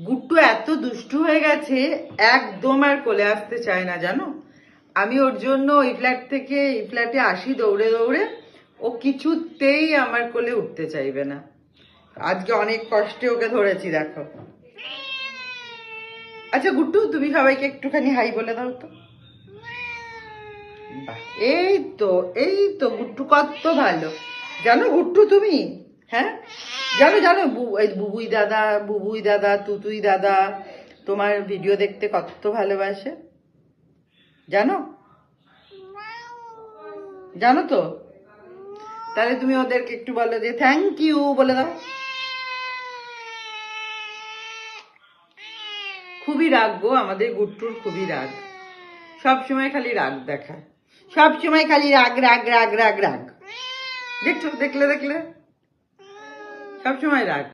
গুট্টু এত দুষ্টু হয়ে গেছে, একদম আর কোলে আসতে চায় না জানো। আমি ওর জন্য ওই ফ্ল্যাট থেকে এই ফ্ল্যাটে আসি দৌড়ে দৌড়ে, ও কিছুতেই আমার কোলে উঠতে চাইবে না। আজকে অনেক কষ্টে ওকে ধরেছি দেখো। আচ্ছা গুট্টু, তুমি সবাইকে একটুখানি হাই বলে দাও তো। এই তো, এই তো গুট্টু কত ভালো জানো গুট্টু তুমি। হ্যাঁ জানো জানো, বুবুই দাদা, বুবুই দাদা, তুতুই দাদা তোমার ভিডিও দেখতে কত ভালোবাসে জানো, জানো তো। তাহলে তুমি ওদেরকে একটু বলো যে থ্যাংক ইউ বলে দাও। খুবই রাগ গো, আমাদের গুট্টুর খুবই রাগ, সব সময় খালি রাগ দেখায়, সব সময় খালি রাগ রাগ রাগ রাগ রাগ। দেখছো, দেখলে দেখলে, সব সময় রাগ।